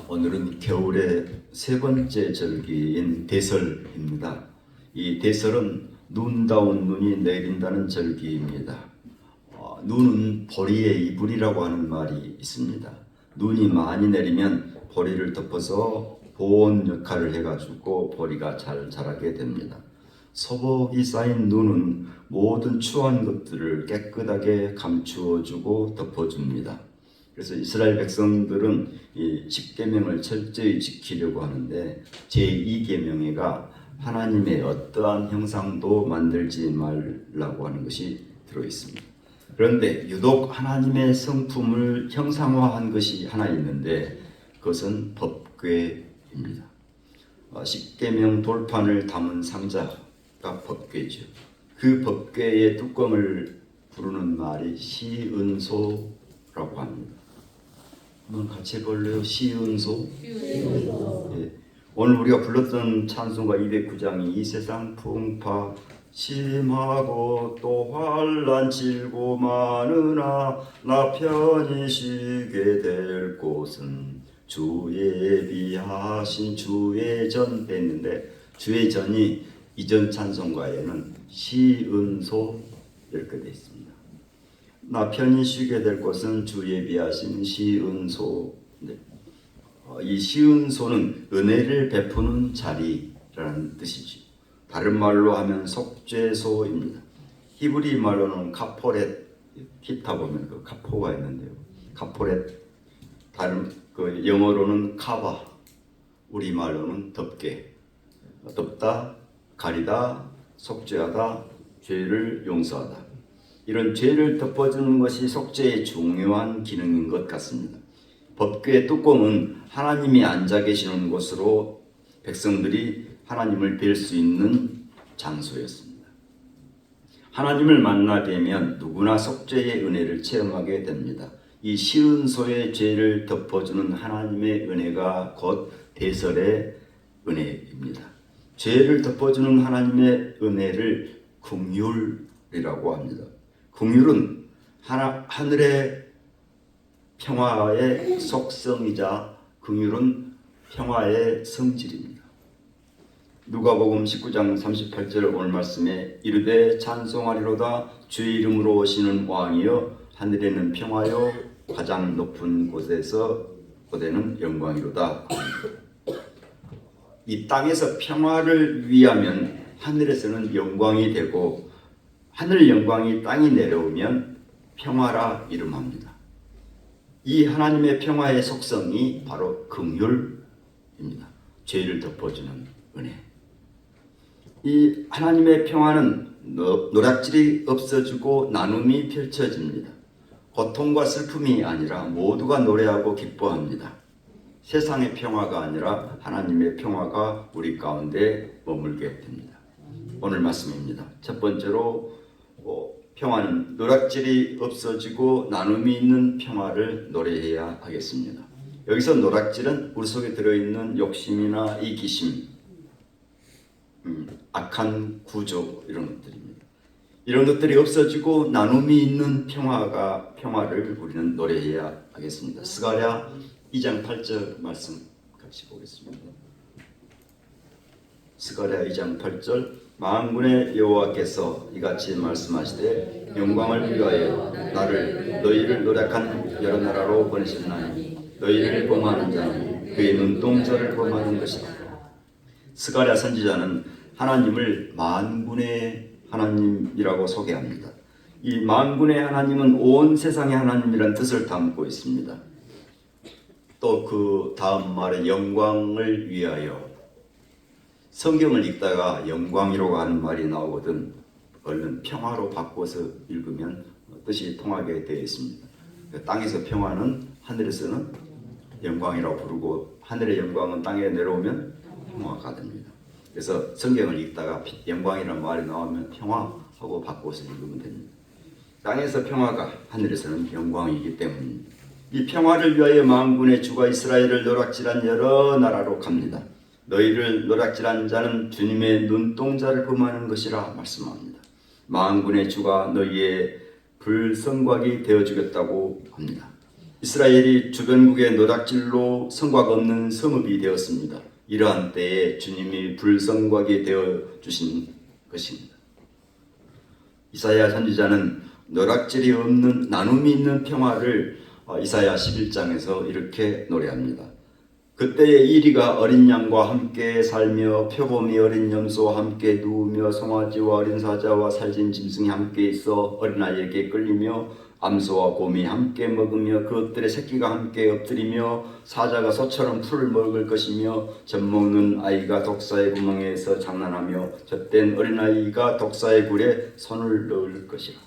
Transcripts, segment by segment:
오늘은 겨울의 세 번째 절기인 대설입니다. 이 대설은 눈다운 눈이 내린다는 절기입니다. 눈은 보리의 이불이라고 하는 말이 있습니다. 눈이 많이 내리면 보리를 덮어서 보온 역할을 해가지고 보리가 잘 자라게 됩니다. 소복이 쌓인 눈은 모든 추한 것들을 깨끗하게 감추어주고 덮어줍니다. 그래서 이스라엘 백성들은 이 10계명을 철저히 지키려고 하는데 제2계명에가 하나님의 어떠한 형상도 만들지 말라고 하는 것이 들어있습니다. 그런데 유독 하나님의 성품을 형상화한 것이 하나 있는데 그것은 법궤입니다. 10계명 돌판을 담은 상자가 법궤죠. 그 법궤의 뚜껑을 부르는 말이 시은소라고 합니다. 한번 같이 해볼래요? 시은소. 예. 오늘 우리가 불렀던 찬송가 209장이 이 세상 풍파 심하고 또 환난 질고 많으나 나 편히 쉬게 될 곳은 주 예비하신 주의 전 했는데 주의 전이 이전 찬송가에는 시은소 이렇게 되어 있습니다. 나 편히 쉬게 될 곳은 주 예비하신 시은소. 이 시은소는 은혜를 베푸는 자리라는 뜻이죠. 다른 말로 하면 속죄소입니다. 히브리 말로는 카포렛, 기타 보면 그 카포가 있는데요. 카포렛, 다른 그 영어로는 카바, 우리 말로는 덮개, 덮다, 가리다, 속죄하다, 죄를 용서하다. 이런 죄를 덮어주는 것이 속죄의 중요한 기능인 것 같습니다. 법궤의 뚜껑은 하나님이 앉아 계시는 곳으로 백성들이 하나님을 뵐 수 있는 장소였습니다. 하나님을 만나 뵈면 누구나 속죄의 은혜를 체험하게 됩니다. 이 시은소의 죄를 덮어주는 하나님의 은혜가 곧 대설의 은혜입니다. 죄를 덮어주는 하나님의 은혜를 긍휼이라고 합니다. 긍휼은 하늘의 평화의 속성이자 긍휼은 평화의 성질입니다. 누가복음 19장 38절 오늘 말씀에 이르되 찬송하리로다 주의 이름으로 오시는 왕이여 하늘에는 평화요 가장 높은 곳에서 고대는 영광이로다. 이 땅에서 평화를 위하면 하늘에서는 영광이 되고 하늘 영광이 땅에 내려오면 평화라 이름합니다. 이 하나님의 평화의 속성이 바로 긍휼입니다. 죄를 덮어주는 은혜. 이 하나님의 평화는 노략질이 없어지고 나눔이 펼쳐집니다. 고통과 슬픔이 아니라 모두가 노래하고 기뻐합니다. 세상의 평화가 아니라 하나님의 평화가 우리 가운데 머물게 됩니다. 오늘 말씀입니다. 첫 번째로 평화는 노략질이 없어지고 나눔이 있는 평화를 노래해야 하겠습니다. 여기서 노략질은 우리 속에 들어있는 욕심이나 이기심, 악한 구조 이런 것들입니다. 이런 것들이 없어지고 나눔이 있는 평화를 우리는 노래해야 하겠습니다. 스가랴 2장 8절 말씀 같이 보겠습니다. 스가랴 2장 8절 만군의 여호와께서 이같이 말씀하시되 영광을 위하여 너희를 노력한 여러 나라로 보내셨나니 너희를 범하는 자는 그의 눈동자를 범하는 것이다. 스가랴 선지자는 하나님을 만군의 하나님이라고 소개합니다. 이 만군의 하나님은 온 세상의 하나님이라는 뜻을 담고 있습니다. 또 그 다음 말에 영광을 위하여, 성경을 읽다가 영광이라고 하는 말이 나오거든 얼른 평화로 바꿔서 읽으면 뜻이 통하게 되어 있습니다. 땅에서 평화는 하늘에서는 영광이라고 부르고 하늘의 영광은 땅에 내려오면 평화가 됩니다. 그래서 성경을 읽다가 영광이라는 말이 나오면 평화하고 바꿔서 읽으면 됩니다. 땅에서 평화가 하늘에서는 영광이기 때문입니다. 이 평화를 위하여 만군의 주가 이스라엘을 노략질한 여러 나라로 갑니다. 너희를 노략질한 자는 주님의 눈동자를 범하는 것이라 말씀합니다. 만군의 주가 너희의 불성곽이 되어주겠다고 합니다. 이스라엘이 주변국의 노략질로 성곽 없는 성읍이 되었습니다. 이러한 때에 주님이 불성곽이 되어 주신 것입니다. 이사야 선지자는 노략질이 없는 나눔이 있는 평화를 이사야 11장에서 이렇게 노래합니다. 그때의 이리가 어린 양과 함께 살며 표범이 어린 염소와 함께 누우며 송아지와 어린 사자와 살진 짐승이 함께 있어 어린아이에게 끌리며 암소와 곰이 함께 먹으며 그것들의 새끼가 함께 엎드리며 사자가 소처럼 풀을 먹을 것이며 젖먹는 아이가 독사의 구멍에서 장난하며 젖된 어린아이가 독사의 굴에 손을 넣을 것이라.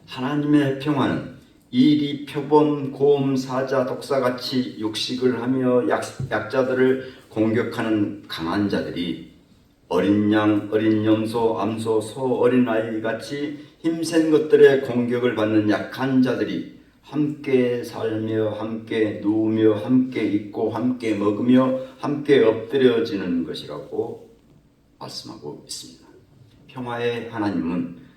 하나님의 평화는 이리, 표범, 곰, 사자, 독사같이 육식을 하며 약자들을 공격하는 강한 자들이 어린 양, 어린 염소, 암소, 소, 어린아이 같이 힘센 것들의 공격을 받는 약한 자들이 함께 살며 함께 누우며 함께 있고 함께 먹으며 함께 엎드려지는 것이라고 말씀하고 있습니다. 평화의 하나님은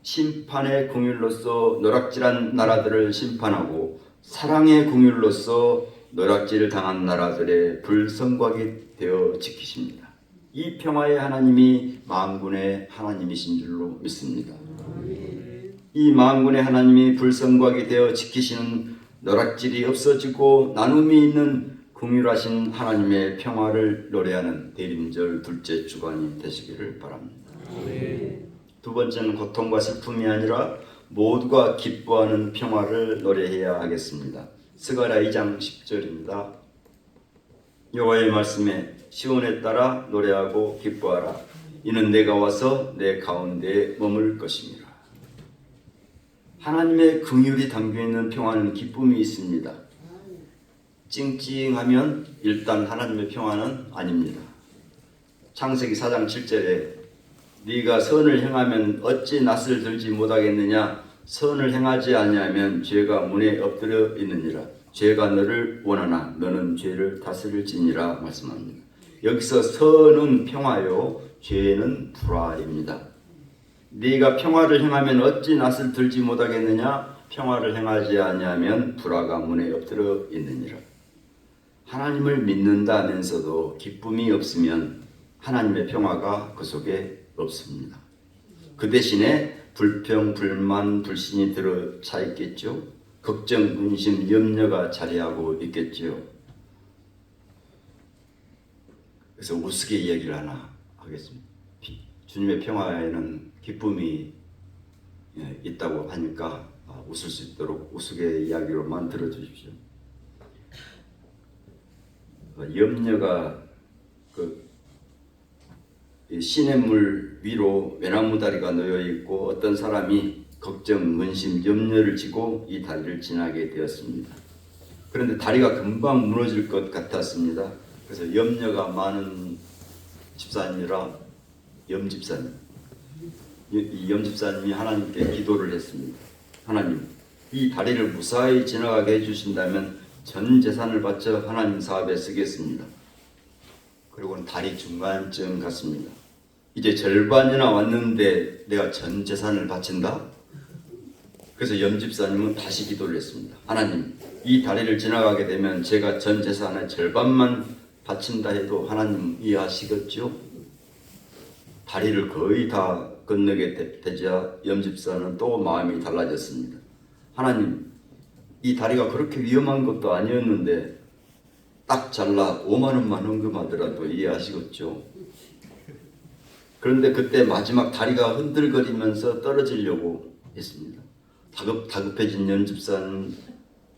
심판의 긍휼로서 노략질한 나라들을 심판하고 사랑의 긍휼로서 노략질을 당한 나라들의 불성곽이 되어 지키십니다. 이 평화의 하나님이 만군의 하나님이신 줄로 믿습니다. 이 만군의 하나님이 불성곽이 되어 지키시는 노략질이 없어지고 나눔이 있는 긍휼하신 하나님의 평화를 노래하는 대림절 둘째 주간이 되시기를 바랍니다. 두 번째는 고통과 슬픔이 아니라 모두가 기뻐하는 평화를 노래해야 하겠습니다. 스가랴 2장 10절입니다. 여호와의 말씀에 시온에 따라 노래하고 기뻐하라. 이는 내가 와서 내 가운데에 머물 것입니다. 하나님의 긍휼이 담겨있는 평화는 기쁨이 있습니다. 찡찡하면 일단 하나님의 평화는 아닙니다. 창세기 4장 7절에 네가 선을 행하면 어찌 낯을 들지 못하겠느냐. 선을 행하지 아니하면 죄가 문에 엎드려 있느니라. 죄가 너를 원하나 너는 죄를 다스릴지니라 말씀합니다. 여기서 선은 평화요, 죄는 불화입니다. 네가 평화를 행하면 어찌 낯을 들지 못하겠느냐. 평화를 행하지 아니하면 불화가 문에 엎드려 있느니라. 하나님을 믿는다면서도 기쁨이 없으면 하나님의 평화가 그 속에 없습니다. 그 대신에 불평, 불만, 불신이 들어차 있겠죠. 걱정, 근심, 염려가 자리하고 있겠죠. 그래서 우스개 이야기를 하나 하겠습니다. 주님의 평화에는 기쁨이 있다고 하니까 웃을 수 있도록 우스개 이야기로만 들어주십시오. 염려가 시냇물 위로 외나무 다리가 놓여 있고 어떤 사람이 걱정, 근심, 염려를 지고 이 다리를 지나게 되었습니다. 그런데 다리가 금방 무너질 것 같았습니다. 그래서 염려가 많은 집사님이라 염집사님, 이 염집사님이 하나님께 기도를 했습니다. 하나님, 이 다리를 무사히 지나가게 해주신다면 전 재산을 바쳐 하나님 사업에 쓰겠습니다. 그리고는 다리 중간쯤 갔습니다. 이제 절반이나 왔는데 내가 전 재산을 바친다? 그래서 염집사님은 다시 기도를 했습니다. 하나님, 이 다리를 지나가게 되면 제가 전 재산의 절반만 바친다 해도 하나님 이해하시겠죠? 다리를 거의 다 건너게 되자 염집사는 또 마음이 달라졌습니다. 하나님, 이 다리가 그렇게 위험한 것도 아니었는데 딱 잘라 5만 원만 헌금하더라도 이해하시겠죠? 그런데 그때 마지막 다리가 흔들거리면서 떨어지려고 했습니다. 다급해진 연집사는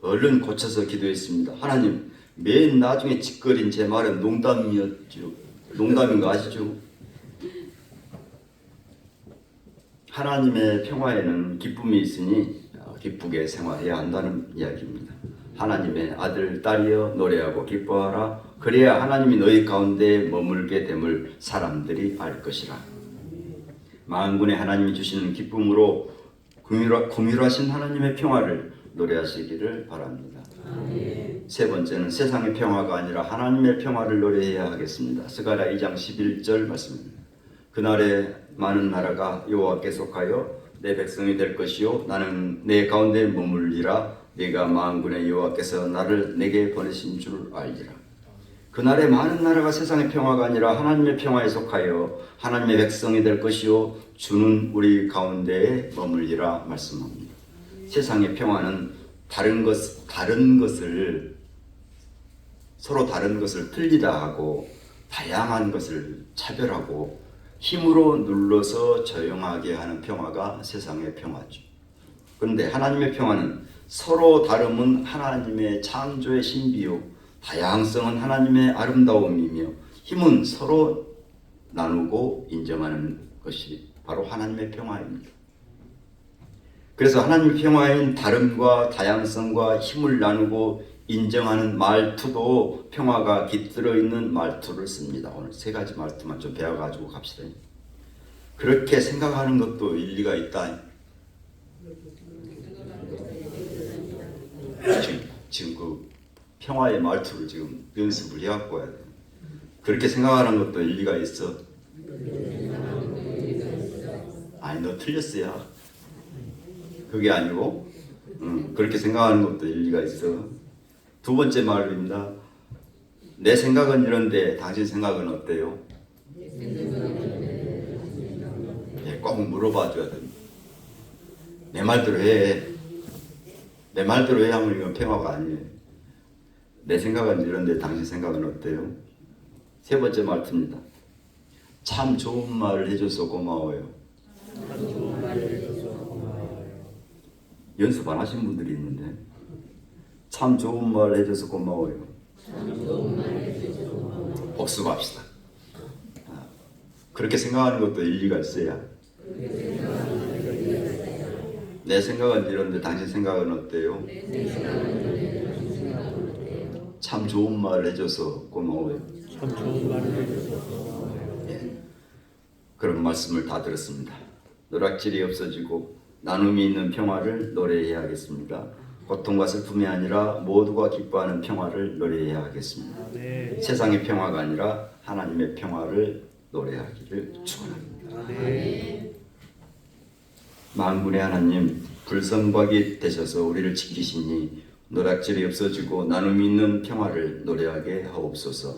얼른 고쳐서 기도했습니다. 하나님, 맨 나중에 짓거린 제 말은 농담이었죠. 농담인 거 아시죠? 하나님의 평화에는 기쁨이 있으니 기쁘게 생활해야 한다는 이야기입니다. 하나님의 아들, 딸이여 노래하고 기뻐하라. 그래야 하나님이 너희 가운데 머물게 됨을 사람들이 알 것이라. 만군의 하나님이 주시는 기쁨으로 긍휼하신 하나님의 평화를 노래하시기를 바랍니다. 세 번째는 세상의 평화가 아니라 하나님의 평화를 노래해야 하겠습니다. 스가랴 2장 11절 말씀입니다. 그날에 많은 나라가 여호와께 속하여 내 백성이 될 것이요 나는 내 가운데 머물리라. 네가 만군의 여호와께서 나를 내게 보내신 줄 알리라. 그날에 많은 나라가 세상의 평화가 아니라 하나님의 평화에 속하여 하나님의 백성이 될 것이요 주는 우리 가운데에 머물리라 말씀합니다. 세상의 평화는 다른 것을 서로 다른 것을 틀리다 하고 다양한 것을 차별하고 힘으로 눌러서 조용하게 하는 평화가 세상의 평화죠. 그런데 하나님의 평화는 서로 다름은 하나님의 창조의 신비요 다양성은 하나님의 아름다움이며 힘은 서로 나누고 인정하는 것이 바로 하나님의 평화입니다. 그래서 하나님의 평화인 다름과 다양성과 힘을 나누고 인정하는 말투도 평화가 깃들어 있는 말투를 씁니다. 오늘 세 가지 말투만 좀 배워가지고 갑시다. 그렇게 생각하는 것도 일리가 있다. 지금 그 평화의 말투를 지금 연습을 해갖고 와야 돼. 그렇게 생각하는 것도 일리가 있어. 아니 너 틀렸어요. 그게 아니고 그렇게 생각하는 것도 일리가 있어. 두 번째 말입니다. 내 생각은 이런데 당신 생각은 어때요? 꼭 물어봐 줘야 돼. 내 말대로 해. 내 말대로 해야 하면 이건 평화가 아니에요. 내 생각은 이런데 당신 생각은 어때요? 세 번째 말투입니다. 참 좋은 말을 해줘서 고마워요. 연습 안 하신 분들이 있는데 참 좋은 말 해줘서 고마워요. 복습합시다. 그렇게 생각하는 것도 일리가 있어야. 내 생각은 이런데 당신 생각은 어때요? 참 좋은 말을 해줘서 고마워요. 참 좋은 말을 해줘서 고마워요. 예. 그런 말씀을 다 들었습니다. 노략질이 없어지고 나눔이 있는 평화를 노래해야 하겠습니다. 고통과 슬픔이 아니라 모두가 기뻐하는 평화를 노래해야 하겠습니다. 네. 세상의 평화가 아니라 하나님의 평화를 노래하기를 축원합니다. 네. 만군의 하나님, 불성박이 되셔서 우리를 지키시니 노략질이 없어지고 나눔이 있는 평화를 노래하게 하옵소서.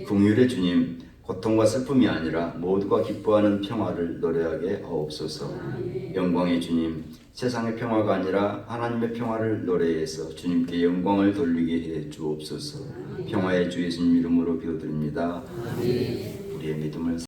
긍휼의 주님, 고통과 슬픔이 아니라 모두가 기뻐하는 평화를 노래하게 하옵소서. 영광의 주님, 세상의 평화가 아니라 하나님의 평화를 노래해서 주님께 영광을 돌리게 해 주옵소서. 평화의 주 예수님 이름으로 기도드립니다. 우리의 믿음을